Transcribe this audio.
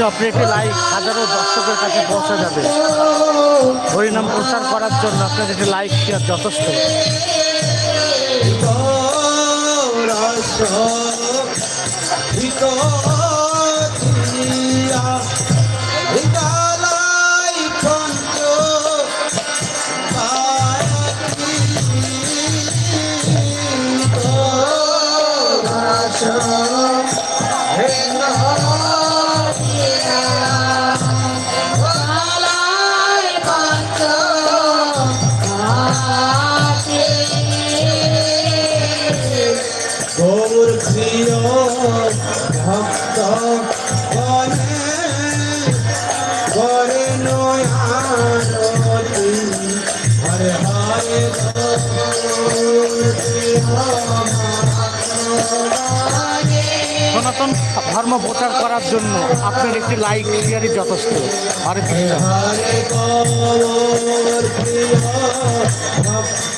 আপনার একটি লাইক হাজারো দর্শকের কাছে পৌঁছে যাবে। হরিনাম প্রচার করার জন্য আপনার একটি লাইক শেয়ার যথেষ্ট। গৌর প্রিয় ভক্ত করে নয়ারতি হরে হরে সনাতন ধর্ম প্রচার করার জন্য আপনার একটি লাইক শেয়ারই যথেষ্ট। হরে কৃষ্ণ। হরে গৌর প্রিয় ভক্ত